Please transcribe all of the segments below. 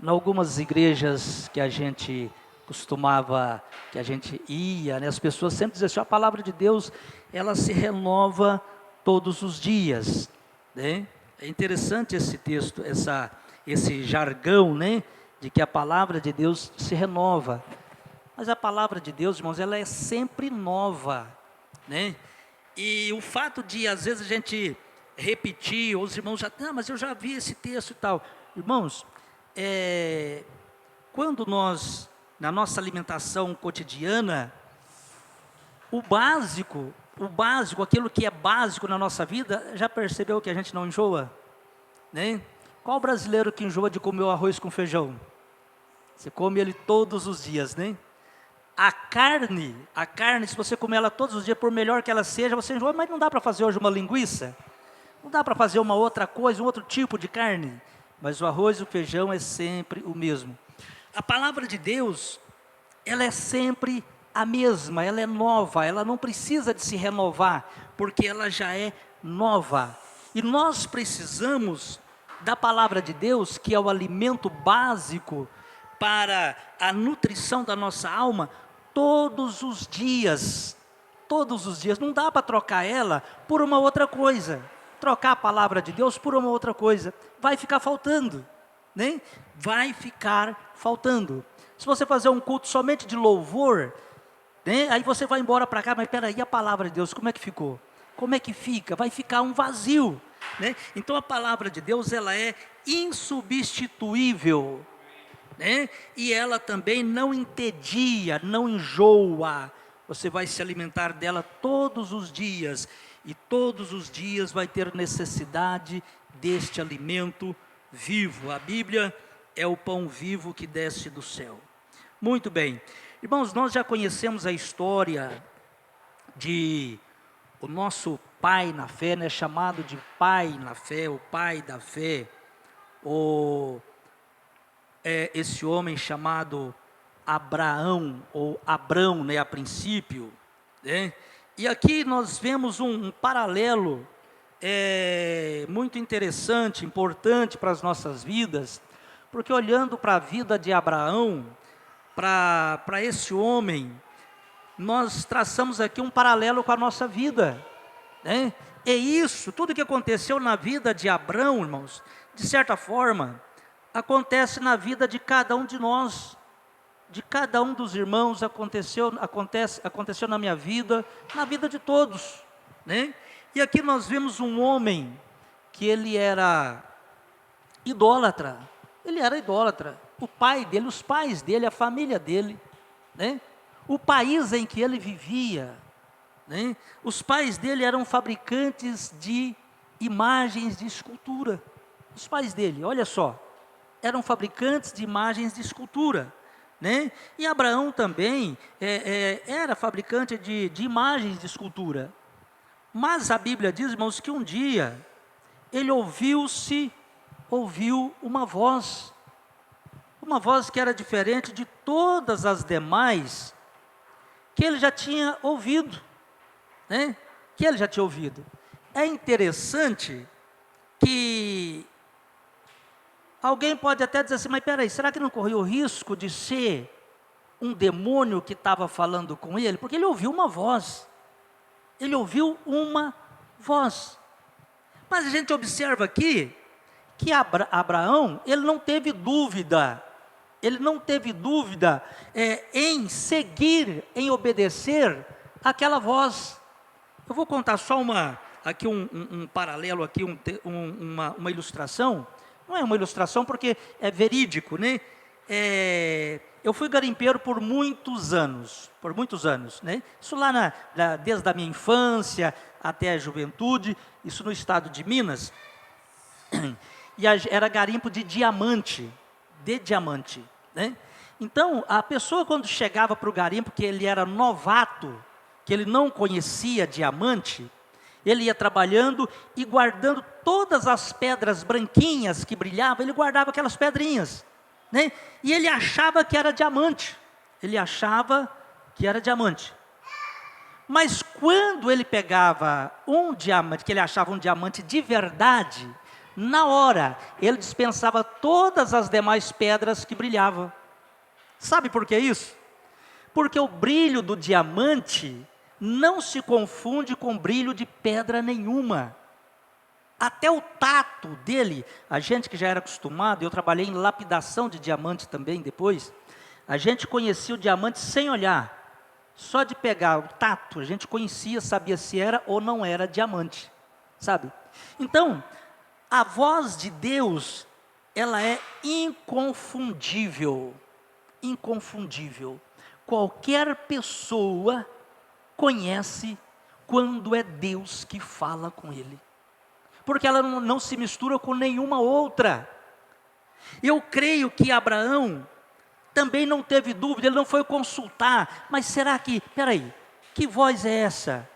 Em algumas igrejas que a gente costumava, que a gente ia, né, as pessoas sempre diziam assim: a palavra de Deus, ela se renova todos os dias, né? É interessante esse texto, esse jargão, né, de que a palavra de Deus se renova. Mas a palavra de Deus, irmãos, ela é sempre nova, né? E o fato de, às vezes, a gente repetir, ou os irmãos já, não, mas eu já vi esse texto e tal. Irmãos, quando nós, na nossa alimentação cotidiana, o básico, aquilo que é básico na nossa vida, já percebeu que a gente não enjoa? Né? Qual brasileiro que enjoa de comer o arroz com feijão? Você come ele todos os dias, né? A carne, se você comer ela todos os dias, por melhor que ela seja, você enjoa, mas não dá para fazer hoje uma linguiça? Não dá para fazer uma outra coisa, um outro tipo de carne? Mas o arroz e o feijão é sempre o mesmo. A palavra de Deus, ela é sempre a mesma, ela é nova, ela não precisa de se renovar, porque ela já é nova. E nós precisamos da palavra de Deus, que é o alimento básico para a nutrição da nossa alma, todos os dias. Todos os dias. Não dá para trocar ela por uma outra coisa. Trocar a palavra de Deus por uma outra coisa. Vai ficar faltando, né? Vai ficar faltando. Se você fazer um culto somente de louvor, né? Aí você vai embora para cá, mas peraí, a palavra de Deus, como é que ficou? Como é que fica? Vai ficar um vazio, né? Então a palavra de Deus, ela é insubstituível, né? E ela também não entedia, não enjoa. Você vai se alimentar dela todos os dias, e todos os dias vai ter necessidade deste alimento vivo. A Bíblia é o pão vivo que desce do céu. Muito bem, irmãos, nós já conhecemos a história de o nosso pai na fé, né, chamado de pai na fé, o pai da fé, esse homem chamado Abraão, ou Abrão, né, a princípio, né? E aqui nós vemos um paralelo muito interessante, importante para as nossas vidas, porque olhando para a vida de Abraão, para esse homem, nós traçamos aqui um paralelo com a nossa vida, né? E isso, tudo que aconteceu na vida de Abrão, irmãos, de certa forma, acontece na vida de cada um de nós, de cada um dos irmãos, aconteceu na minha vida, na vida de todos, né? E aqui nós vemos um homem que ele era idólatra, o pai dele, os pais dele, a família dele, né? O país em que ele vivia, né? Os pais dele eram fabricantes de imagens de escultura, os pais dele, olha só, eram fabricantes de imagens de escultura, né? E Abraão também era fabricante de imagens de escultura. Mas a Bíblia diz, irmãos, que um dia ele ouviu uma voz que era diferente de todas as demais que ele já tinha ouvido, né? É interessante que alguém pode até dizer assim, mas peraí, será que não correu o risco de ser um demônio que estava falando com ele? Porque ele ouviu uma voz. Mas a gente observa aqui, que Abraão, ele não teve dúvida em seguir, em obedecer aquela voz. Eu vou contar só aqui um paralelo, aqui uma ilustração. Não é uma ilustração porque é verídico, né? Eu fui garimpeiro por muitos anos, né? Isso lá desde a minha infância até a juventude, isso no estado de Minas. E era garimpo de diamante, né? Então, a pessoa quando chegava para o garimpo, que ele era novato, que ele não conhecia diamante, ele ia trabalhando e guardando todas as pedras branquinhas que brilhavam, ele guardava aquelas pedrinhas, né? E ele achava que era diamante, Mas quando ele pegava um diamante, que ele achava um diamante de verdade, na hora, ele dispensava todas as demais pedras que brilhavam. Sabe por que isso? Porque o brilho do diamante não se confunde com o brilho de pedra nenhuma. Até o tato dele, a gente que já era acostumado, eu trabalhei em lapidação de diamante também depois, a gente conhecia o diamante sem olhar. Só de pegar o tato, a gente conhecia, sabia se era ou não era diamante, sabe? Então, a voz de Deus, ela é inconfundível, inconfundível. Qualquer pessoa conhece quando é Deus que fala com ele, porque ela não se mistura com nenhuma outra. Eu creio que Abraão também não teve dúvida, ele não foi consultar, mas será que, peraí, que voz é essa?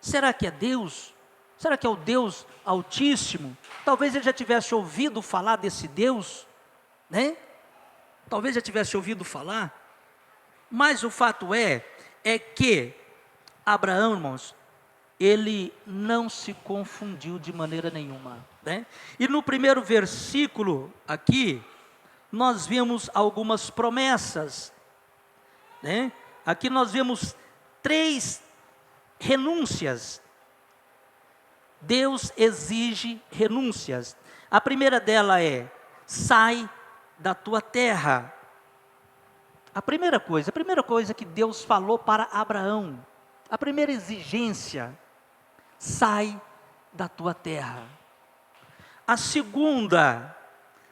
Será que é Deus? Será que é o Deus Altíssimo? Talvez ele já tivesse ouvido falar desse Deus, né? Talvez já tivesse ouvido falar, mas o fato é que Abraão, irmãos, ele não se confundiu de maneira nenhuma, né? E no primeiro versículo aqui, nós vemos algumas promessas, né? Aqui nós vemos 3 renúncias. Deus exige renúncias. A primeira dela é: sai da tua terra. A primeira coisa que Deus falou para Abraão, a primeira exigência: sai da tua terra. A segunda: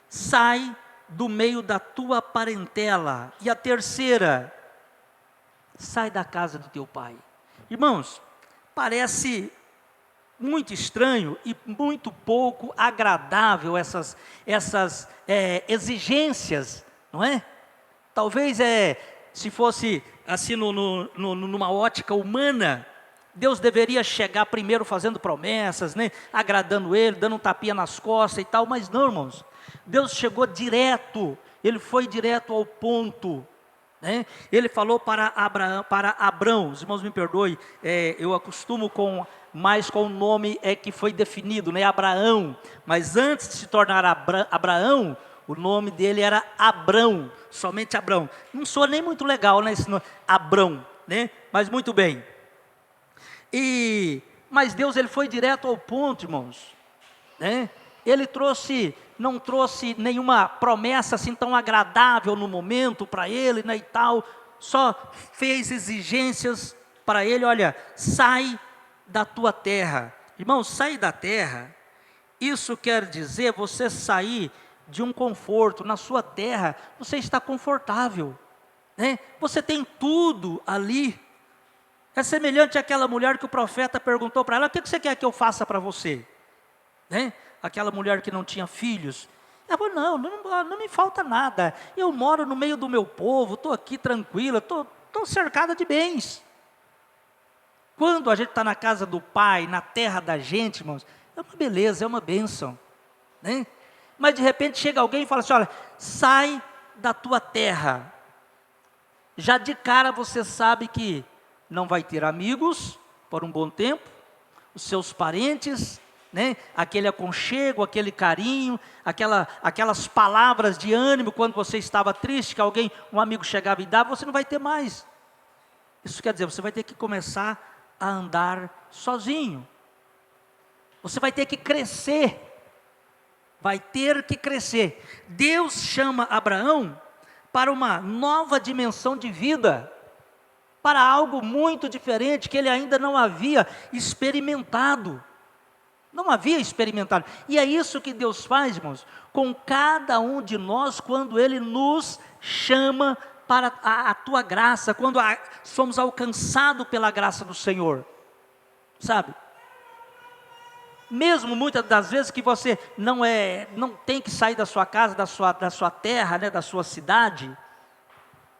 sai do meio da tua parentela. E a terceira: sai da casa do teu pai. Irmãos, parece muito estranho e muito pouco agradável essas exigências, não é? Talvez se fosse assim numa ótica humana, Deus deveria chegar primeiro fazendo promessas, né? Agradando ele, dando um tapinha nas costas e tal, mas não, irmãos. Deus chegou direto, ele foi direto ao ponto, né? Ele falou para Abrão, os irmãos me perdoem, eu acostumo mais com o nome que foi definido, né? Abraão, mas antes de se tornar Abraão, o nome dele era Abrão, somente Abrão. Não soa nem muito legal, né? Esse nome, Abrão, né? Mas muito bem. Mas Deus, ele foi direto ao ponto, irmãos, né? Ele não trouxe nenhuma promessa assim tão agradável no momento para ele, né, e tal. Só fez exigências para ele: olha, sai da tua terra. Irmão, sair da terra, isso quer dizer você sair de um conforto. Na sua terra, você está confortável, né? Você tem tudo ali. É semelhante àquela mulher que o profeta perguntou para ela: o que você quer que eu faça para você? Né? Aquela mulher que não tinha filhos. Ela falou: não me falta nada. Eu moro no meio do meu povo, estou aqui tranquila, estou cercada de bens. Quando a gente está na casa do Pai, na terra da gente, irmãos, é uma beleza, é uma bênção, né? Mas de repente chega alguém e fala assim: olha, sai da tua terra. Já de cara você sabe que não vai ter amigos por um bom tempo, os seus parentes, né? Aquele aconchego, aquele carinho, aquelas palavras de ânimo quando você estava triste, que um amigo chegava e dava, você não vai ter mais. Isso quer dizer, você vai ter que começar a andar sozinho. Você vai ter que crescer. Vai ter que crescer. Deus chama Abraão para uma nova dimensão de vida, para algo muito diferente que ele ainda não havia experimentado. Não havia experimentado. E é isso que Deus faz, irmãos, com cada um de nós, quando Ele nos chama para a tua graça, quando somos alcançados pela graça do Senhor, sabe? Mesmo muitas das vezes que você não tem que sair da sua casa, da sua terra, né, da sua cidade,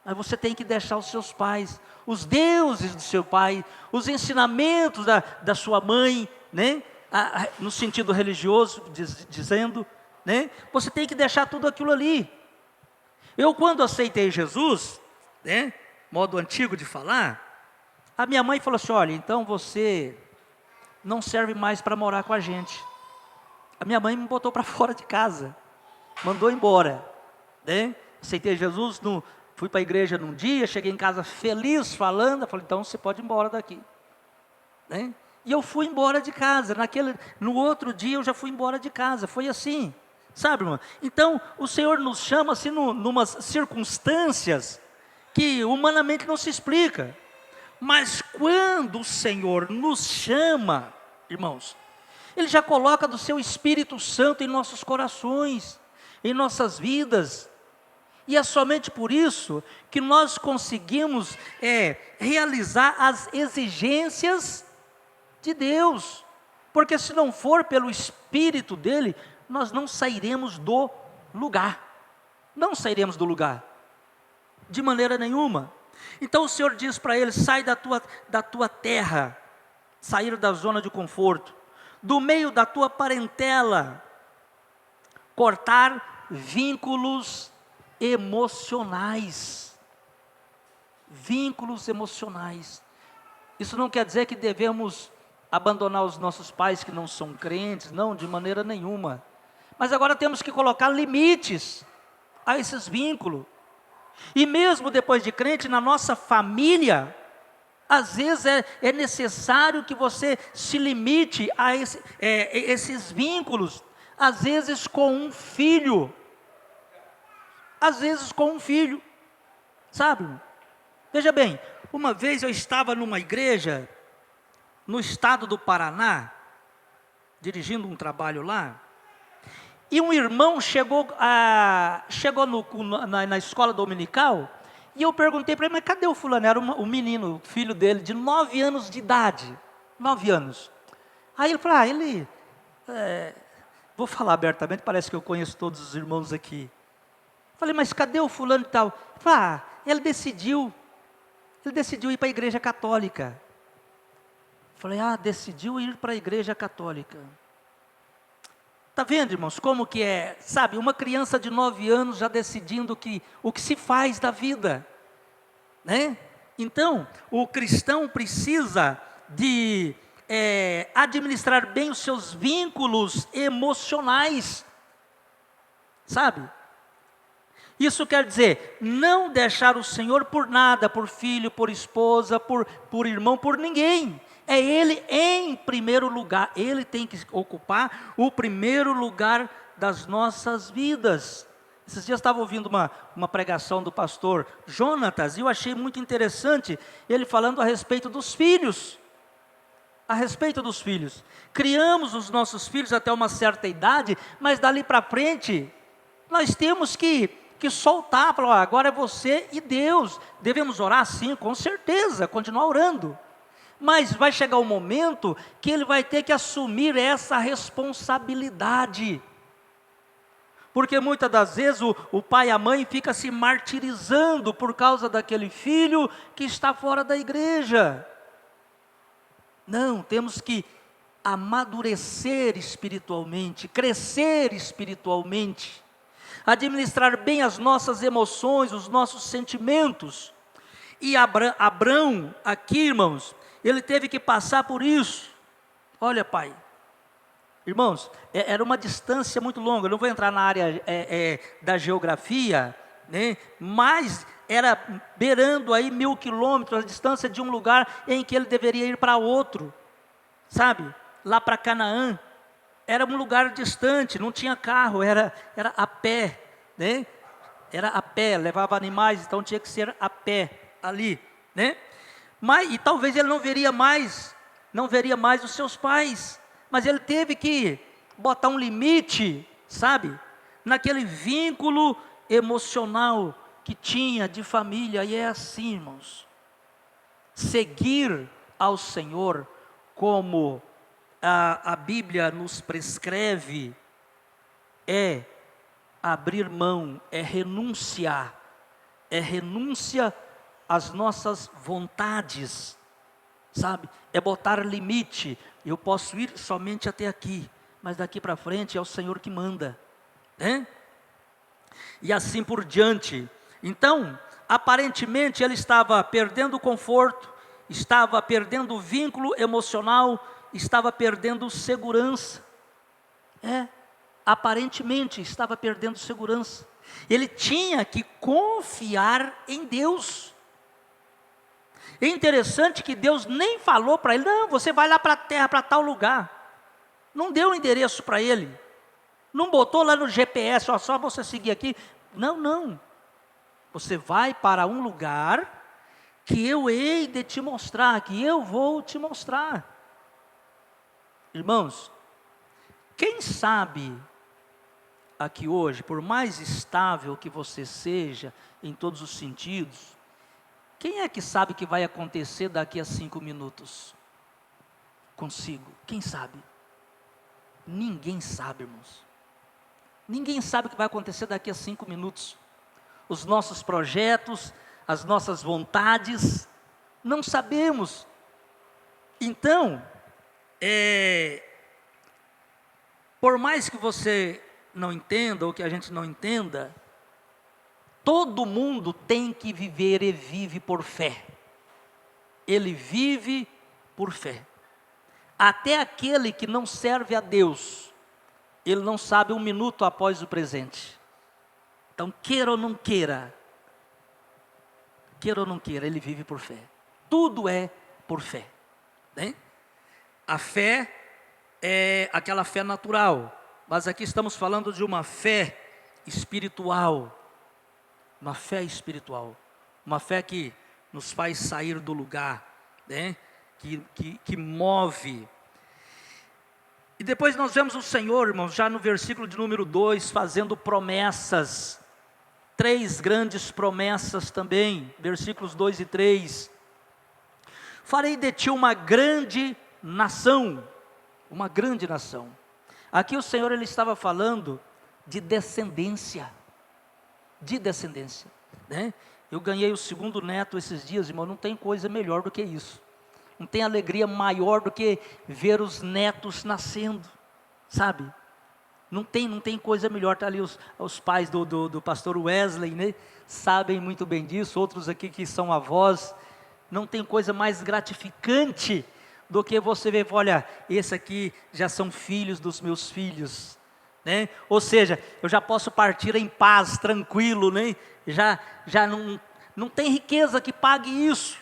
mas você tem que deixar os seus pais, os deuses do seu pai, os ensinamentos da sua mãe, né? No sentido religioso, dizendo, né? Você tem que deixar tudo aquilo ali. Eu, quando aceitei Jesus, né, modo antigo de falar, a minha mãe falou assim: olha, então você não serve mais para morar com a gente. A minha mãe me botou para fora de casa, mandou embora, né? Aceitei Jesus, fui para a igreja num dia, cheguei em casa feliz, falando, eu falei, então você pode ir embora daqui, né? E eu fui embora de casa, no outro dia eu já fui embora de casa, foi assim, sabe, irmão? Então, o Senhor nos chama assim, numas circunstâncias que humanamente não se explica. Mas quando o Senhor nos chama, irmãos, Ele já coloca do seu Espírito Santo em nossos corações, em nossas vidas. E é somente por isso que nós conseguimos realizar as exigências de Deus. Porque se não for pelo Espírito dEle, nós não sairemos do lugar. Não sairemos do lugar, de maneira nenhuma. Então o Senhor diz para ele, sai da tua terra, sair da zona de conforto, do meio da tua parentela, cortar vínculos emocionais. Vínculos emocionais. Isso não quer dizer que devemos abandonar os nossos pais que não são crentes, não, de maneira nenhuma. Mas agora temos que colocar limites a esses vínculos. E mesmo depois de crente, na nossa família, às vezes é necessário que você se limite a esses vínculos. Às vezes com um filho. Às vezes com um filho. Sabe? Veja bem, uma vez eu estava numa igreja, no estado do Paraná, dirigindo um trabalho lá, e um irmão chegou na escola dominical, e eu perguntei para ele, mas cadê o fulano? Era um menino, o filho dele, de 9 anos de idade, 9 anos. Aí ele falou, vou falar abertamente, parece que eu conheço todos os irmãos aqui. Falei, mas cadê o fulano e tal? Ele falou, ele decidiu ir para a igreja católica. Falei, decidiu ir para a igreja católica. Está vendo, irmãos, como que é, sabe, uma criança de 9 anos já decidindo o que se faz da vida, né? Então, o cristão precisa de administrar bem os seus vínculos emocionais, sabe? Isso quer dizer, não deixar o Senhor por nada, por filho, por esposa, por irmão, por ninguém. É Ele em primeiro lugar, Ele tem que ocupar o primeiro lugar das nossas vidas. Esses dias eu estava ouvindo uma pregação do pastor Jonatas, e eu achei muito interessante, ele falando a respeito dos filhos. A respeito dos filhos. Criamos os nossos filhos até uma certa idade, mas dali para frente, nós temos que soltar, falar, agora é você e Deus. Devemos orar sim, com certeza, continuar orando. Mas vai chegar um momento que ele vai ter que assumir essa responsabilidade. Porque muitas das vezes o pai e a mãe ficam se martirizando por causa daquele filho que está fora da igreja. Não, temos que amadurecer espiritualmente, crescer espiritualmente, administrar bem as nossas emoções, os nossos sentimentos. E Abrão, aqui, irmãos, ele teve que passar por isso. Olha, pai, irmãos, era uma distância muito longa. Eu não vou entrar na área da geografia, né? Mas era beirando aí 1000 quilômetros, a distância de um lugar em que ele deveria ir para outro, sabe? Lá para Canaã. Era um lugar distante, não tinha carro, era a pé, né? Era a pé, levava animais, então tinha que ser a pé ali, né? E talvez ele não veria mais os seus pais, mas ele teve que botar um limite, sabe? Naquele vínculo emocional que tinha de família. E é assim, irmãos, seguir ao Senhor como a Bíblia nos prescreve, é abrir mão, é renúncia às nossas vontades, sabe? É botar limite. Eu posso ir somente até aqui, mas daqui para frente é o Senhor que manda, né? E assim por diante. Então, aparentemente ele estava perdendo o conforto, estava perdendo o vínculo emocional, estava perdendo segurança. Aparentemente estava perdendo segurança. Ele tinha que confiar em Deus. É interessante que Deus nem falou para ele: não, você vai lá para a terra, para tal lugar. Não deu o endereço para ele. Não botou lá no GPS, ó, só você seguir aqui. Não, não. Você vai para um lugar que eu hei de te mostrar, que eu vou te mostrar. Irmãos, quem sabe aqui hoje, por mais estável que você seja, em todos os sentidos, quem é que sabe o que vai acontecer daqui a 5 minutos? Consigo, quem sabe? Ninguém sabe, irmãos. Ninguém sabe o que vai acontecer daqui a 5 minutos. Os nossos projetos, as nossas vontades, não sabemos. Então, por mais que você não entenda, ou que a gente não entenda, todo mundo tem que viver e vive por fé. Ele vive por fé. Até aquele que não serve a Deus, ele não sabe um minuto após o presente. Então, queira ou não queira, ele vive por fé. Tudo é por fé, né? A fé é aquela fé natural, mas aqui estamos falando de uma fé espiritual. Uma fé espiritual, uma fé que nos faz sair do lugar, né? que move. E depois nós vemos o Senhor, irmãos, já no versículo de número 2, fazendo promessas, 3 grandes promessas também, versículos 2 e 3. Farei de ti uma grande nação, uma grande nação. Aqui o Senhor, ele estava falando de descendência, né? Eu ganhei o 2º neto esses dias, irmão, não tem coisa melhor do que isso. Não tem alegria maior do que ver os netos nascendo, sabe? Não tem coisa melhor. Está ali os pais do pastor Wesley, né? Sabem muito bem disso, outros aqui que são avós. Não tem coisa mais gratificante do que você ver, olha, esse aqui já são filhos dos meus filhos, né? Ou seja, eu já posso partir em paz, tranquilo, né? Já não tem riqueza que pague isso,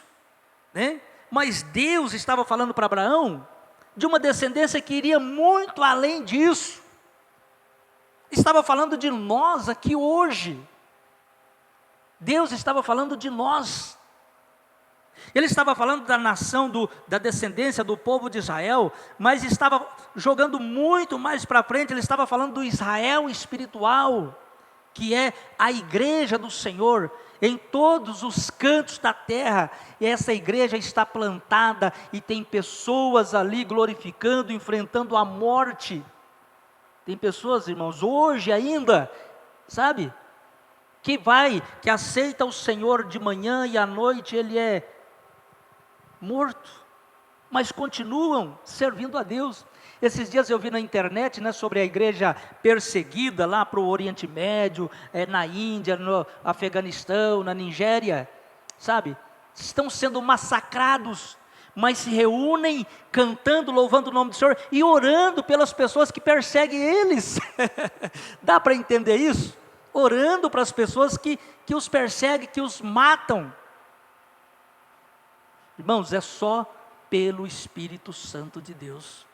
né? Mas Deus estava falando para Abraão de uma descendência que iria muito além disso. Estava falando de nós aqui hoje. Deus estava falando de nós. Ele estava falando da nação, da descendência do povo de Israel, mas estava jogando muito mais para frente. Ele estava falando do Israel espiritual, que é a igreja do Senhor, em todos os cantos da terra. E essa igreja está plantada e tem pessoas ali glorificando, enfrentando a morte. Tem pessoas, irmãos, hoje ainda, sabe, que aceita o Senhor de manhã e à noite ele é morto, mas continuam servindo a Deus. Esses dias eu vi na internet, né, sobre a igreja perseguida lá para o Oriente Médio, na Índia, no Afeganistão, na Nigéria, sabe? Estão sendo massacrados, mas se reúnem cantando, louvando o nome do Senhor e orando pelas pessoas que perseguem eles. Dá para entender isso? Orando para as pessoas que os perseguem, que os matam. Irmãos, é só pelo Espírito Santo de Deus.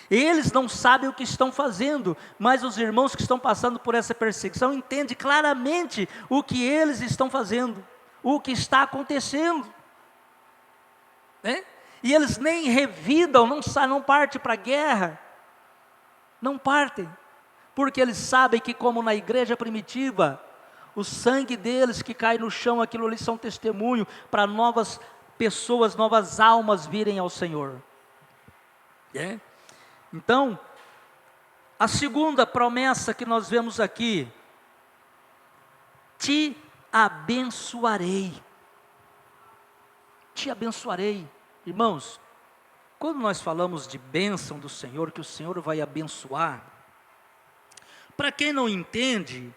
Eles não sabem o que estão fazendo, mas os irmãos que estão passando por essa perseguição entendem claramente o que eles estão fazendo, o que está acontecendo, né? E eles nem revidam, não partem para a guerra, não partem, porque eles sabem que, como na igreja primitiva, o sangue deles que cai no chão, aquilo ali são testemunho para novas pessoas, novas almas virem ao Senhor. Então, a segunda promessa que nós vemos aqui: te abençoarei. Te abençoarei. Irmãos, quando nós falamos de bênção do Senhor, que o Senhor vai abençoar, para quem não entende,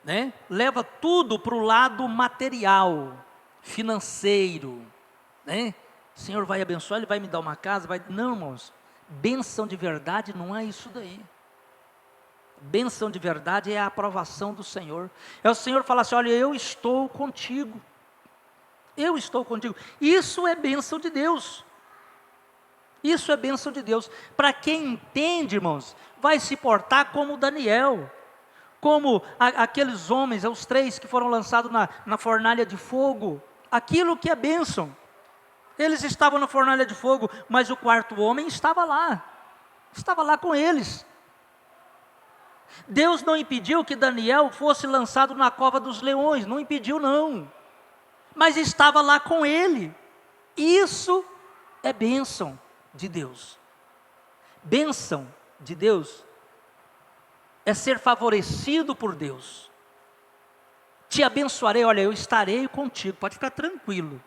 né, leva tudo para o lado material, financeiro, né? O Senhor vai abençoar, Ele vai me dar uma casa, vai... Não, irmãos, Bênção de verdade não é isso daí. Bênção de verdade é a aprovação do Senhor. É o Senhor falar assim: olha, eu estou contigo. Eu estou contigo. Isso é bênção de Deus. Isso é bênção de Deus. Para quem entende, irmãos, vai se portar como Daniel, como aqueles homens, os 3 que foram lançados na fornalha de fogo. Aquilo que é bênção. Eles estavam na fornalha de fogo, mas o 4º homem estava lá com eles. Deus não impediu que Daniel fosse lançado na cova dos leões, não impediu não, mas estava lá com ele. Isso é bênção de Deus. Bênção de Deus é ser favorecido por Deus. Te abençoarei, olha, eu estarei contigo, pode ficar tranquilo.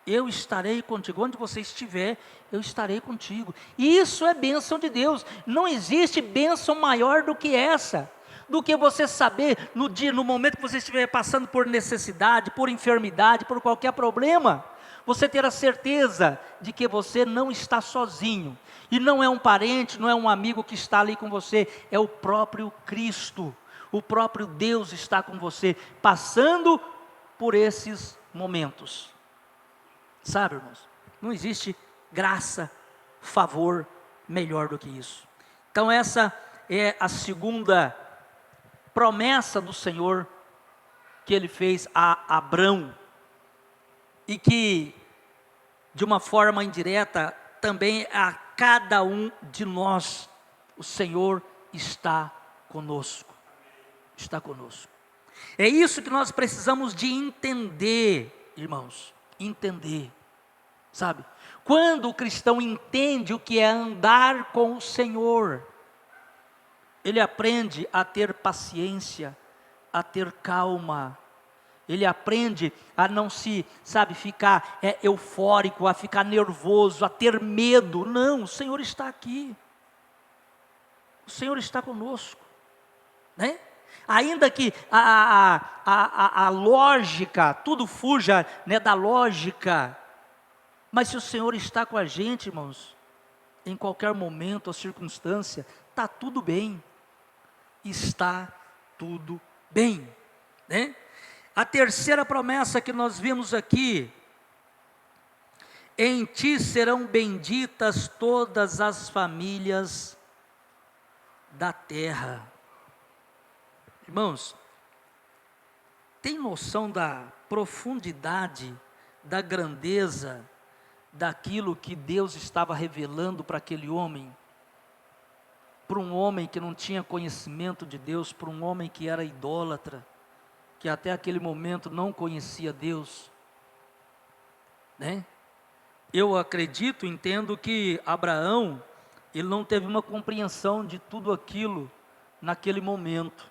Eu estarei contigo, onde você estiver, eu estarei contigo. E isso é bênção de Deus. Não existe bênção maior do que essa, do que você saber no momento que você estiver passando por necessidade, por enfermidade, por qualquer problema, você ter a certeza de que você não está sozinho. E não é um parente, não é um amigo que está ali com você, é o próprio Cristo. O próprio Deus está com você, passando por esses momentos. Sabe, irmãos, não existe graça, favor melhor do que isso. Então essa é a segunda promessa do Senhor que Ele fez a Abrão, e que de uma forma indireta também a cada um de nós. O Senhor está conosco, está conosco. É isso que nós precisamos de entender, irmãos, entender. Sabe, quando o cristão entende o que é andar com o Senhor, ele aprende a ter paciência, a ter calma, ele aprende a não se, ficar eufórico, a ficar nervoso, a ter medo. Não, o Senhor está aqui, o Senhor está conosco, né? Ainda que a lógica, tudo fuja, né, da lógica, mas se o Senhor está com a gente, irmãos, em qualquer momento ou circunstância, está tudo bem. Está tudo bem, né? A terceira promessa que nós vimos aqui: em ti serão benditas todas as famílias da terra. Irmãos, tem noção da profundidade, da grandeza, daquilo que Deus estava revelando para aquele homem? Para um homem que não tinha conhecimento de Deus, para um homem que era idólatra, que até aquele momento não conhecia Deus, né? Eu acredito, entendo que Abraão, ele não teve uma compreensão de tudo aquilo naquele momento.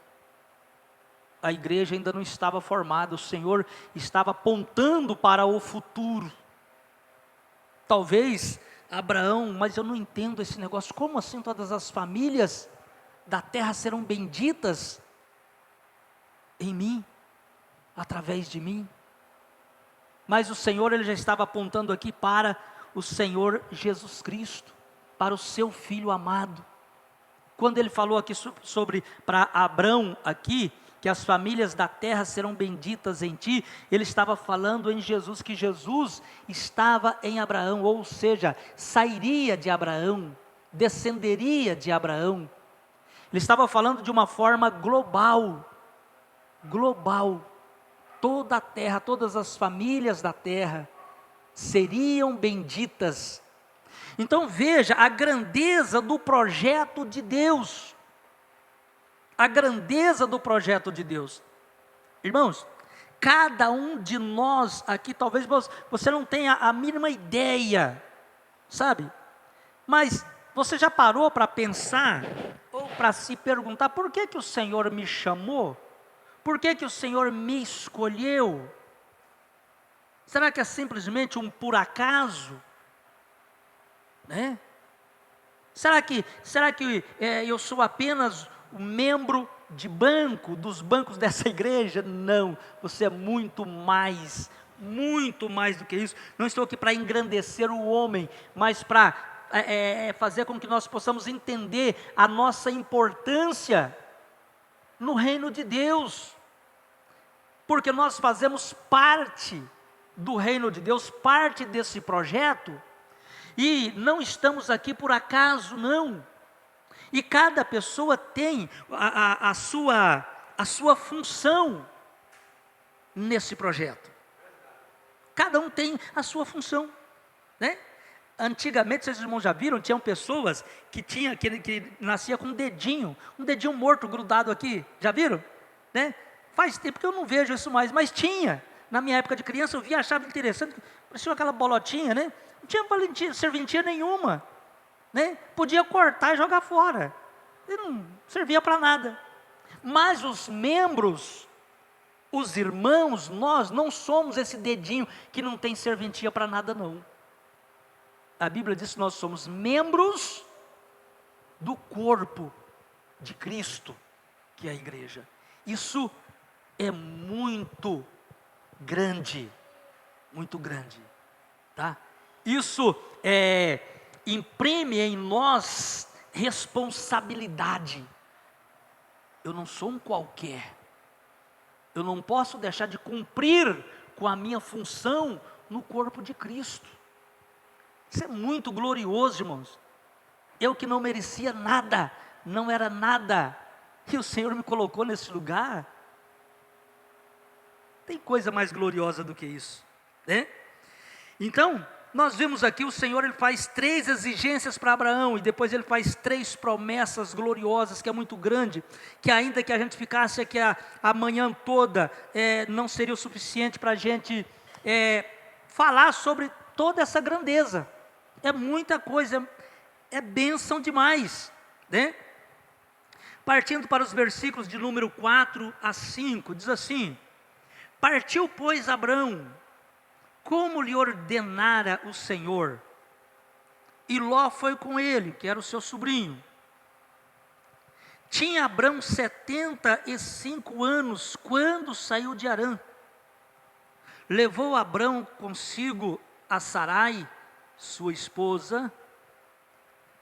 A igreja ainda não estava formada, o Senhor estava apontando para o futuro. Talvez Abraão, mas eu não entendo esse negócio, como assim todas as famílias da terra serão benditas em mim, através de mim? Mas o Senhor, ele já estava apontando aqui para o Senhor Jesus Cristo, para o seu Filho amado. Quando ele falou aqui sobre para Abrão aqui, que as famílias da terra serão benditas em ti, ele estava falando em Jesus, que Jesus estava em Abraão, ou seja, sairia de Abraão, descenderia de Abraão. Ele estava falando de uma forma global, toda a terra, todas as famílias da terra seriam benditas. Então veja a grandeza do projeto de Deus. A grandeza do projeto de Deus. Irmãos, cada um de nós aqui, talvez você não tenha a mínima ideia, sabe? Mas você já parou para pensar, ou para se perguntar, por que o Senhor me chamou? Por que o Senhor me escolheu? Será que é simplesmente um por acaso? Né? Será que eu sou apenas um membro de banco, dos bancos dessa igreja? Não, você é muito mais do que isso. Não estou aqui para engrandecer o homem, mas para fazer com que nós possamos entender a nossa importância no reino de Deus, porque nós fazemos parte do reino de Deus, parte desse projeto, e não estamos aqui por acaso, não. E cada pessoa tem a sua função nesse projeto. Cada um tem a sua função, né? Antigamente, vocês irmãos já viram, tinham pessoas que nascia com um dedinho morto grudado aqui, já viram? Né? Faz tempo que eu não vejo isso mais, mas tinha. Na minha época de criança eu via, achava interessante, parecia aquela bolotinha, né? Não tinha serventia nenhuma, né? Podia cortar e jogar fora, e não servia para nada. Mas os membros, os irmãos, nós não somos esse dedinho que não tem serventia para nada, não. A Bíblia diz que nós somos membros do corpo de Cristo, que é a igreja. Isso é muito grande, tá? Isso imprime em nós responsabilidade. Eu não sou um qualquer. Eu não posso deixar de cumprir com a minha função no corpo de Cristo. Isso é muito glorioso, irmãos. Eu que não merecia nada, não era nada, e o Senhor me colocou nesse lugar. Tem coisa mais gloriosa do que isso, né? Então, nós vimos aqui o Senhor, ele faz 3 exigências para Abraão, e depois ele faz 3 promessas gloriosas, que é muito grande, que ainda que a gente ficasse aqui a manhã toda, não seria o suficiente para a gente falar sobre toda essa grandeza. É muita coisa, é bênção demais, né? Partindo para os versículos de número 4 a 5, diz assim: partiu, pois, Abrão, como lhe ordenara o Senhor, e Ló foi com ele, que era o seu sobrinho. Tinha Abrão 75 anos, quando saiu de Harã. Levou Abrão consigo a Sarai, sua esposa,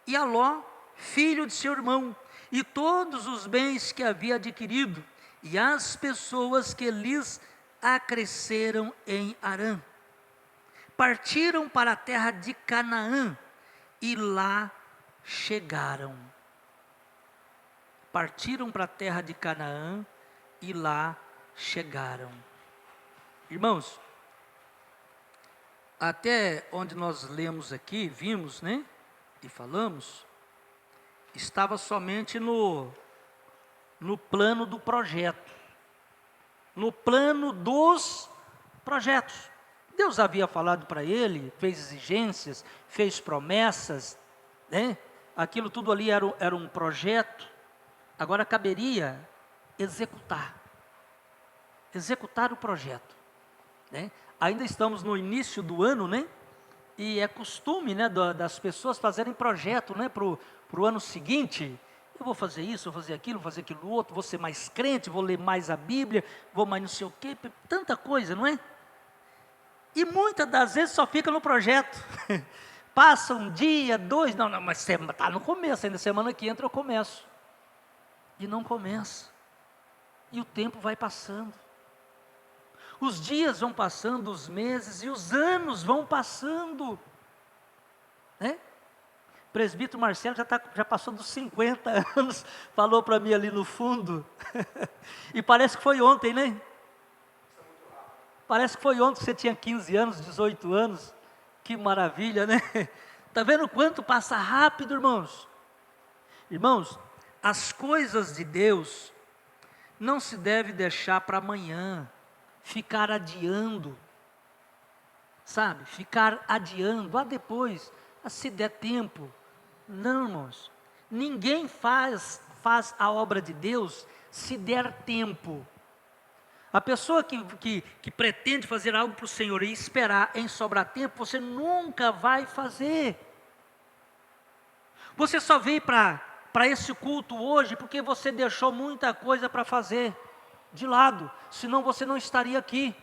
e a Ló, filho de seu irmão, e todos os bens que havia adquirido, e as pessoas que lhes acresceram em Harã. Partiram para a terra de Canaã, e lá chegaram. Partiram para a terra de Canaã, e lá chegaram. Irmãos, até onde nós lemos aqui, vimos, né? E falamos, estava somente no plano do projeto, no plano dos projetos. Deus havia falado para ele, fez exigências, fez promessas, né? Aquilo tudo ali era um projeto. Agora caberia executar o projeto, né? Ainda estamos no início do ano, né? E é costume, né, das pessoas fazerem projeto, né, para o ano seguinte. Eu vou fazer isso, vou fazer aquilo outro, vou ser mais crente, vou ler mais a Bíblia, vou mais não sei o quê, tanta coisa, não é? E muitas das vezes só fica no projeto. Passa um dia, 2, não, mas está no começo, ainda semana que entra eu começo. E não começa. E o tempo vai passando. Os dias vão passando, os meses e os anos vão passando, né? O presbítero Marcelo já passou dos 50 anos, falou para mim ali no fundo, e parece que foi ontem, né? Parece que foi ontem que você tinha 15 anos, 18 anos, que maravilha, né? Está vendo quanto passa rápido, irmãos? Irmãos, as coisas de Deus não se deve deixar para amanhã, ficar adiando, sabe? Ficar adiando, depois, se der tempo. Não, irmãos, ninguém faz a obra de Deus se der tempo. A pessoa que pretende fazer algo para o Senhor e esperar em sobrar tempo, você nunca vai fazer. Você só veio para esse culto hoje porque você deixou muita coisa para fazer de lado, senão você não estaria aqui.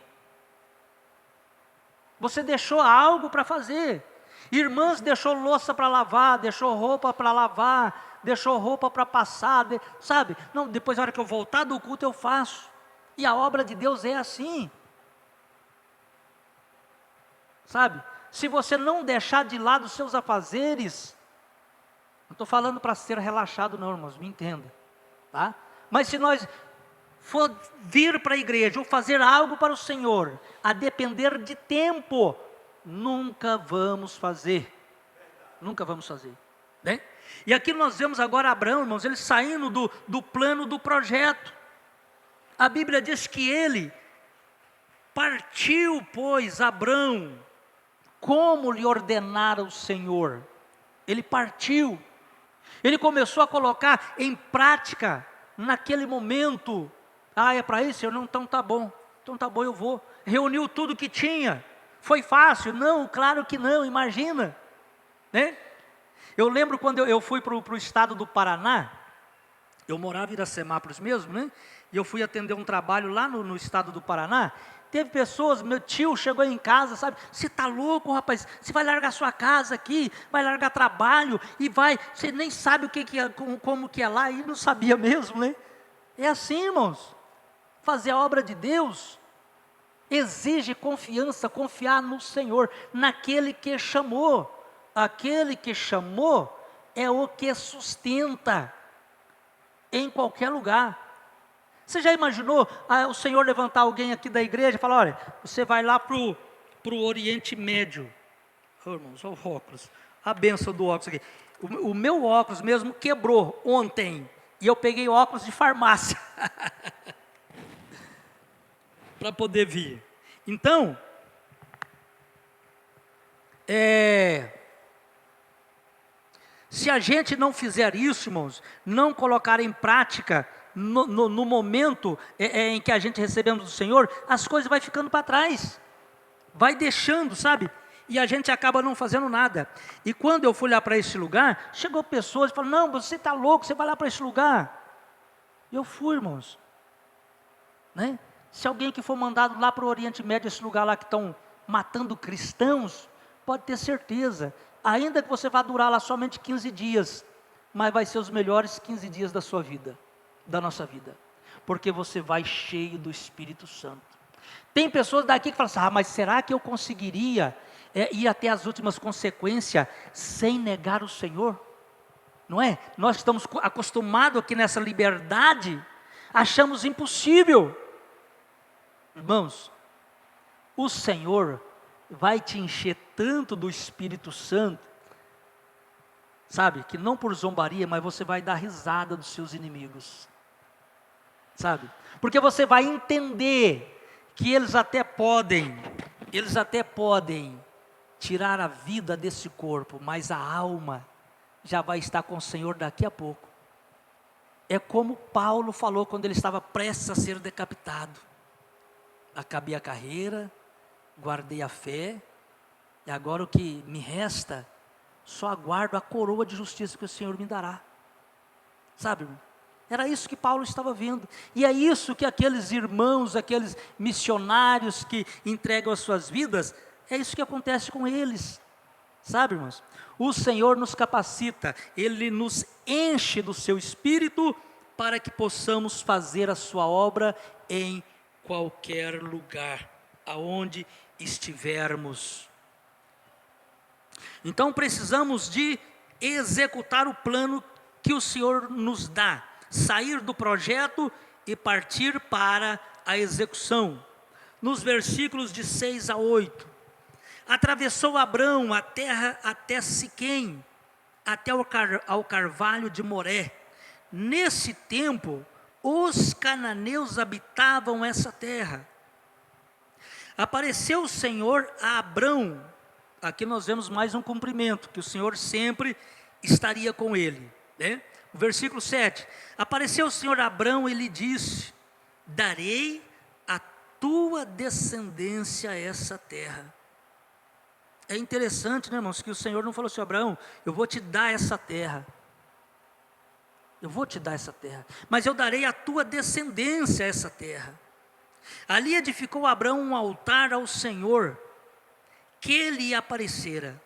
Você deixou algo para fazer. Irmãs deixou louça para lavar, deixou roupa para lavar, deixou roupa para passar, sabe? Não, depois na hora que eu voltar do culto eu faço. E a obra de Deus é assim. Sabe? Se você não deixar de lado os seus afazeres, não estou falando para ser relaxado não, irmãos, me entenda. Tá? Mas se nós for vir para a igreja ou fazer algo para o Senhor, a depender de tempo, nunca vamos fazer. Nunca vamos fazer. Né? E aqui nós vemos agora Abraão, irmãos, ele saindo do plano do projeto. A Bíblia diz que ele partiu, pois, Abraão, como lhe ordenara o Senhor. Ele partiu. Ele começou a colocar em prática, naquele momento. Ah, é para isso, Senhor? Não, então tá bom, eu vou. Reuniu tudo que tinha. Foi fácil? Não, claro que não, imagina. Né? Eu lembro quando eu fui para o estado do Paraná, eu morava em Iracemápolis mesmo, né? E eu fui atender um trabalho lá no estado do Paraná. Teve pessoas, meu tio chegou em casa, sabe? Você está louco, rapaz? Você vai largar sua casa aqui, vai largar trabalho e vai. Você nem sabe o que é, como que é lá, e não sabia mesmo, né? É assim, irmãos. Fazer a obra de Deus exige confiança, confiar no Senhor, naquele que chamou. Aquele que chamou é o que sustenta em qualquer lugar. Você já imaginou o Senhor levantar alguém aqui da igreja e falar, olha, você vai lá para o Oriente Médio. Oh, irmãos, olha o óculos, a benção do óculos aqui. O meu óculos mesmo quebrou ontem, e eu peguei óculos de farmácia, para poder vir. Então, se a gente não fizer isso, irmãos, não colocar em prática, no momento em que a gente recebemos do Senhor, as coisas vão ficando para trás, vai deixando, sabe? E a gente acaba não fazendo nada. E quando eu fui lá para esse lugar, chegou pessoas e falaram, não, você está louco, você vai lá para esse lugar. Eu fui, irmãos. Né? Se alguém que for mandado lá para o Oriente Médio, esse lugar lá que estão matando cristãos, pode ter certeza, ainda que você vá durar lá somente 15 dias, mas vai ser os melhores 15 dias da sua vida, da nossa vida, porque você vai cheio do Espírito Santo. Tem pessoas daqui que falam assim, mas será que eu conseguiria ir até as últimas consequências sem negar o Senhor? Não é? Nós estamos acostumados aqui nessa liberdade, achamos impossível. Irmãos, o Senhor vai te encher tanto do Espírito Santo, sabe, que não por zombaria, mas você vai dar risada dos seus inimigos, sabe, porque você vai entender que eles até podem tirar a vida desse corpo, mas a alma já vai estar com o Senhor daqui a pouco. É como Paulo falou quando ele estava prestes a ser decapitado: acabei a carreira, guardei a fé, e agora o que me resta, só aguardo a coroa de justiça que o Senhor me dará. Sabe, irmão? Era isso que Paulo estava vendo. E é isso que aqueles irmãos, aqueles missionários que entregam as suas vidas, é isso que acontece com eles. Sabe, irmãos? O Senhor nos capacita, Ele nos enche do seu Espírito para que possamos fazer a sua obra em qualquer lugar, aonde estivermos. Então precisamos de executar o plano que o Senhor nos dá, sair do projeto e partir para a execução. Nos versículos de 6 a 8, atravessou Abrão a terra até Siquém, até ao carvalho de Moré. Nesse tempo, os cananeus habitavam essa terra. Apareceu o Senhor a Abrão. Aqui nós vemos mais um cumprimento, que o Senhor sempre estaria com ele, né? O versículo 7, apareceu o Senhor a Abrão e lhe disse, darei a tua descendência essa terra. É interessante, né, irmãos, que o Senhor não falou assim, Abraão, eu vou te dar essa terra. Eu vou te dar essa terra, mas eu darei a tua descendência essa terra. Ali edificou Abrão um altar ao Senhor, que lhe aparecera.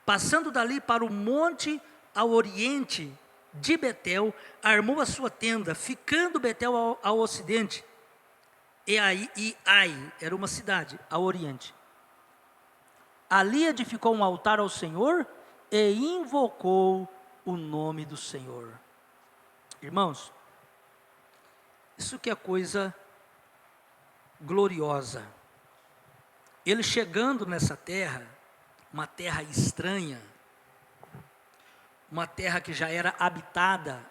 Passando dali para o monte ao oriente de Betel, armou a sua tenda, ficando Betel ao ocidente. E Ai era uma cidade ao oriente. Ali edificou um altar ao Senhor e invocou o nome do Senhor. Irmãos, isso que é coisa gloriosa. Ele chegando nessa terra, uma terra estranha, uma terra que já era habitada,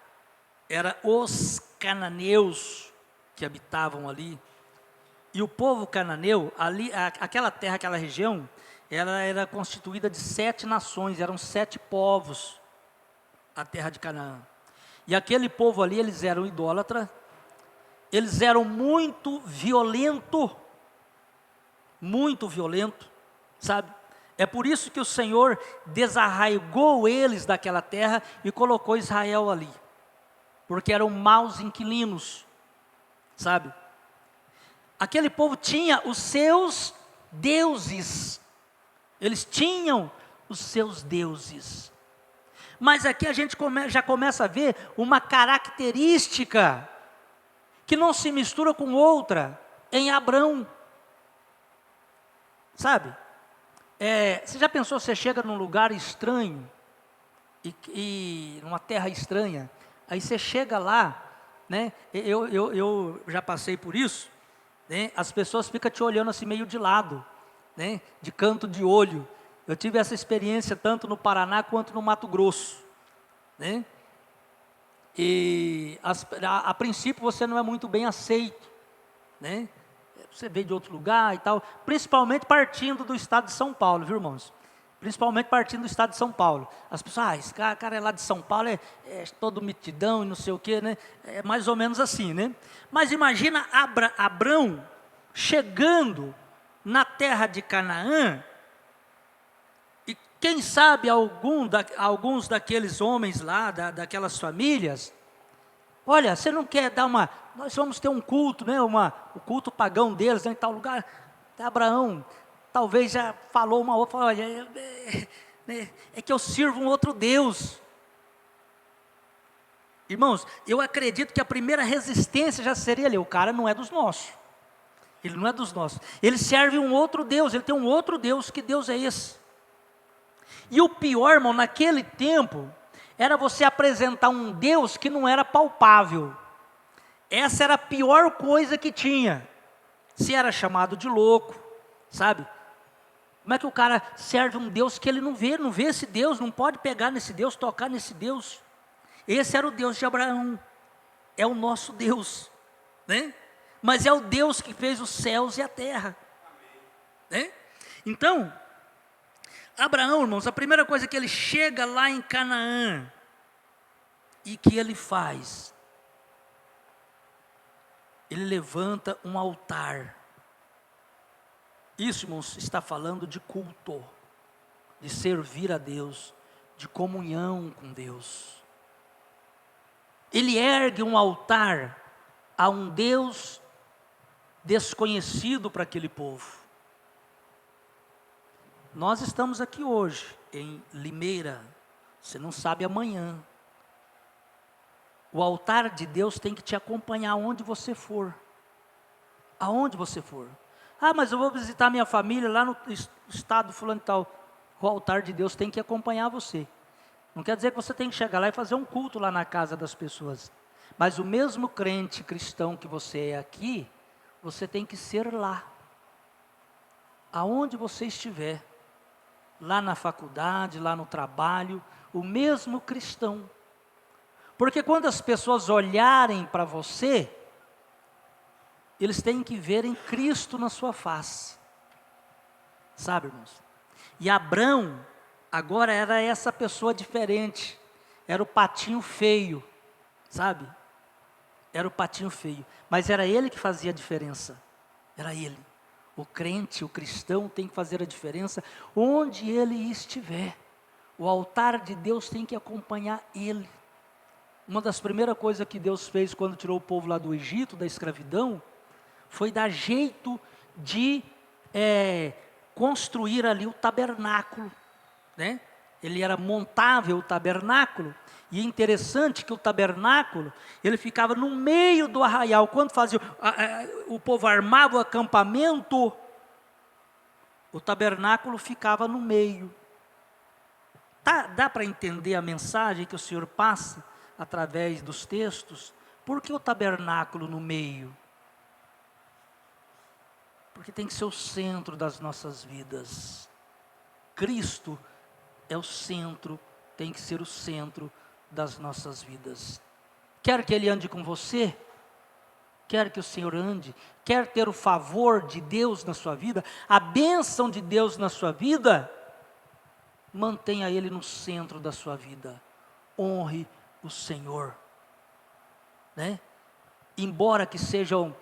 era os cananeus que habitavam ali. E o povo cananeu, ali, aquela terra, aquela região, ela era constituída de 7 nações, eram 7 povos, a terra de Canaã. E aquele povo ali, eles eram idólatras, eles eram muito violento, sabe? É por isso que o Senhor desarraigou eles daquela terra e colocou Israel ali, porque eram maus inquilinos, sabe? Aquele povo tinha os seus deuses, eles tinham os seus deuses. Mas aqui a gente já começa a ver uma característica que não se mistura com outra em Abrão. Sabe? Você já pensou, você chega num lugar estranho, e numa terra estranha, aí você chega lá, né? Eu já passei por isso, né? As pessoas ficam te olhando assim meio de lado, né? De canto de olho. Eu tive essa experiência tanto no Paraná quanto no Mato Grosso, né? E a princípio você não é muito bem aceito, né? Você veio de outro lugar e tal, principalmente partindo do estado de São Paulo, viu, irmãos? Principalmente partindo do estado de São Paulo. As pessoas, esse cara é lá de São Paulo, é todo mitidão e não sei o quê, né? É mais ou menos assim, né? Mas imagina Abrão chegando na terra de Canaã, e quem sabe alguns daqueles homens lá, daquelas famílias, olha, você não quer dar nós vamos ter um culto, né, o culto pagão deles, né, em tal lugar. Até Abraão talvez já falou uma outra, olha, é que eu sirvo um outro Deus. Irmãos, eu acredito que a primeira resistência já seria ali, o cara não é dos nossos. Ele não é dos nossos. Ele serve um outro Deus, ele tem um outro Deus, que Deus é esse? E o pior, irmão, naquele tempo, era você apresentar um Deus que não era palpável. Essa era a pior coisa que tinha. Se era chamado de louco, sabe? Como é que o cara serve um Deus que ele não vê esse Deus, não pode pegar nesse Deus, tocar nesse Deus? Esse era o Deus de Abraão, é o nosso Deus, né? Mas é o Deus que fez os céus e a terra, né? Então, Abraão, irmãos, a primeira coisa que ele chega lá em Canaã, e que ele faz, ele levanta um altar. Isso, irmãos, está falando de culto, de servir a Deus, de comunhão com Deus. Ele ergue um altar a um Deus desconhecido para aquele povo. Nós estamos aqui hoje, em Limeira, você não sabe amanhã. O altar de Deus tem que te acompanhar aonde você for. Aonde você for. Ah, mas eu vou visitar minha família lá no estado fulano e tal. O altar de Deus tem que acompanhar você. Não quer dizer que você tem que chegar lá e fazer um culto lá na casa das pessoas. Mas o mesmo crente cristão que você é aqui, você tem que ser lá. Aonde você estiver. Lá na faculdade, lá no trabalho, o mesmo cristão. Porque quando as pessoas olharem para você, eles têm que verem Cristo na sua face. Sabe, irmãos? E Abrão, agora era essa pessoa diferente. Era o patinho feio, sabe? Era o patinho feio. Mas era ele que fazia a diferença. Era ele. O crente, o cristão tem que fazer a diferença onde ele estiver. O altar de Deus tem que acompanhar ele. Uma das primeiras coisas que Deus fez quando tirou o povo lá do Egito, da escravidão, foi dar jeito de construir ali o tabernáculo, né? ele era montável, o tabernáculo. E é interessante que o tabernáculo, ele ficava no meio do arraial. Quando fazia, o povo armava o acampamento, o tabernáculo ficava no meio. Dá para entender a mensagem que o Senhor passa através dos textos? Por que o tabernáculo no meio? Porque tem que ser o centro das nossas vidas. Cristo é o centro, tem que ser o centro das nossas vidas. Quer que Ele ande com você? Quer que o Senhor ande? Quer ter o favor de Deus na sua vida? A bênção de Deus na sua vida? Mantenha Ele no centro da sua vida. Honre o Senhor. Né? Embora que sejam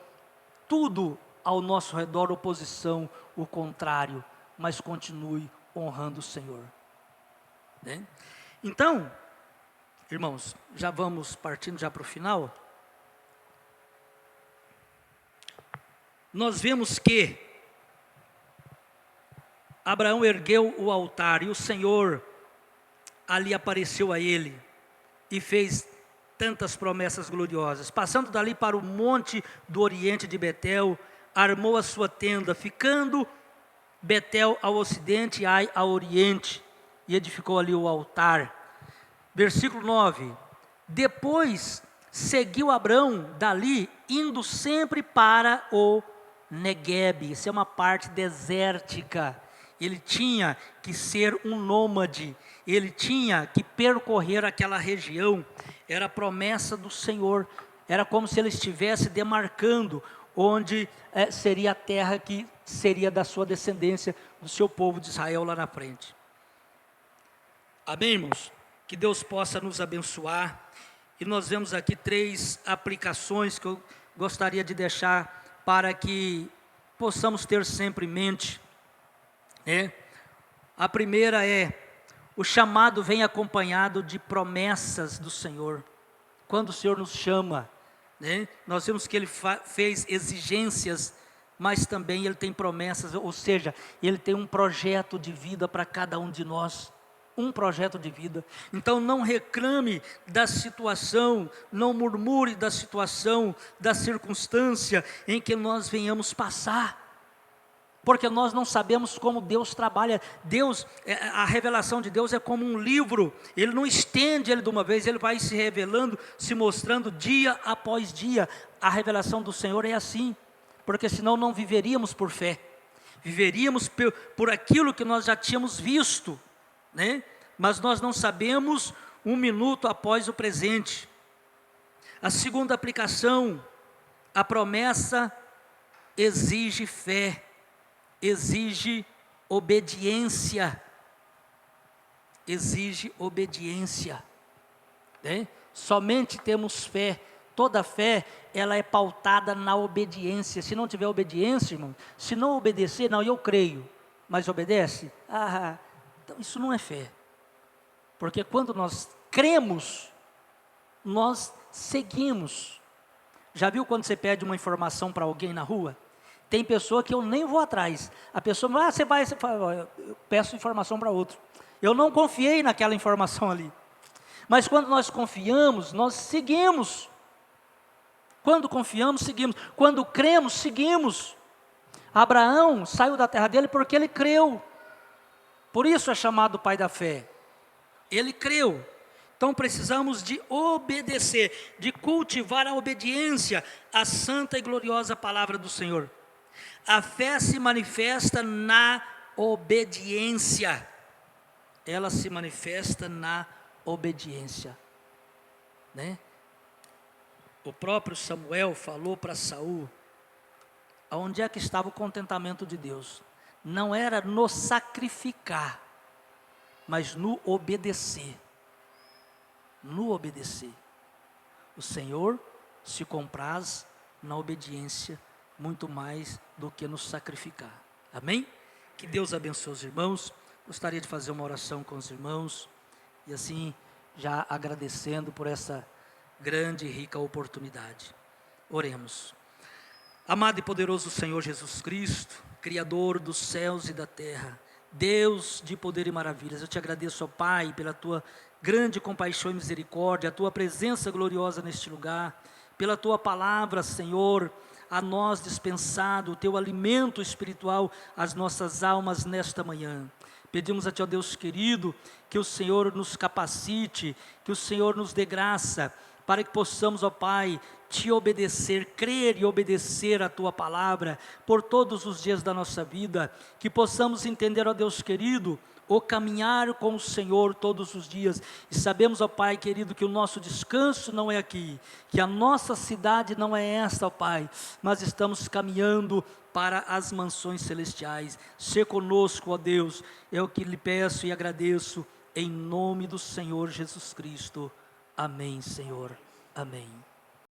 tudo ao nosso redor oposição, o contrário, mas continue honrando o Senhor. Né? Então, irmãos, já vamos partindo já para o final. Nós vemos que Abraão ergueu o altar e o Senhor ali apareceu a ele e fez tantas promessas gloriosas. Passando dali para o monte do oriente de Betel, armou a sua tenda, ficando Betel ao ocidente e Ai ao oriente, e edificou ali o altar. Versículo 9: depois seguiu Abrão dali, indo sempre para o Neguebe. Isso é uma parte desértica. Ele tinha que ser um nômade, ele tinha que percorrer aquela região. Era a promessa do Senhor, era como se ele estivesse demarcando onde seria a terra que seria da sua descendência, do seu povo de Israel lá na frente. Amém, irmãos? Que Deus possa nos abençoar. E nós vemos aqui 3 aplicações que eu gostaria de deixar para que possamos ter sempre em mente. A primeira é: o chamado vem acompanhado de promessas do Senhor. Quando o Senhor nos chama, nós vemos que Ele fez exigências, mas também Ele tem promessas, ou seja, Ele tem um projeto de vida para cada um de nós. Um projeto de vida. Então não reclame da situação, não murmure da situação, da circunstância em que nós venhamos passar. Porque nós não sabemos como Deus trabalha. Deus, a revelação de Deus é como um livro. Ele não estende ele de uma vez, ele vai se revelando, se mostrando dia após dia. A revelação do Senhor é assim, porque senão não viveríamos por fé. Viveríamos por aquilo que nós já tínhamos visto, mas nós não sabemos um minuto após o presente. A segunda aplicação: a promessa exige fé, exige obediência. Exige obediência. Somente temos fé. Toda fé, ela é pautada na obediência. Se não tiver obediência, irmão, se não obedecer, não, eu creio, mas obedece? Então isso não é fé. Porque quando nós cremos, nós seguimos. Já viu quando você pede uma informação para alguém na rua? Tem pessoa que eu nem vou atrás. A pessoa, você fala, eu peço informação para outro. Eu não confiei naquela informação ali. Mas quando nós confiamos, nós seguimos. Quando confiamos, seguimos. Quando cremos, seguimos. Abraão saiu da terra dele porque ele creu. Por isso é chamado pai da fé. Ele creu. Então precisamos de obedecer, de cultivar a obediência à santa e gloriosa palavra do Senhor. A fé se manifesta na obediência. Ela se manifesta na obediência. O próprio Samuel falou para Saul, aonde é que estava o contentamento de Deus? Não era no sacrificar, mas no obedecer. No obedecer. O Senhor se compraz na obediência muito mais do que no sacrificar. Amém? Que Deus abençoe os irmãos. Gostaria de fazer uma oração com os irmãos e assim já agradecendo por essa grande e rica oportunidade. Oremos. Amado e poderoso Senhor Jesus Cristo, Criador dos céus e da terra, Deus de poder e maravilhas, eu te agradeço, ó Pai, pela tua grande compaixão e misericórdia, a tua presença gloriosa neste lugar, pela tua palavra, Senhor, a nós dispensado, o teu alimento espiritual às nossas almas nesta manhã. Pedimos a ti, ó Deus querido, que o Senhor nos capacite, que o Senhor nos dê graça, para que possamos, ó Pai, te obedecer, crer e obedecer a tua palavra por todos os dias da nossa vida, que possamos entender, ó Deus querido, o caminhar com o Senhor todos os dias, e sabemos, ó Pai querido, que o nosso descanso não é aqui, que a nossa cidade não é esta, ó Pai, mas estamos caminhando para as mansões celestiais. Ser conosco, ó Deus, é o que lhe peço e agradeço, em nome do Senhor Jesus Cristo. Amém, Senhor. Amém.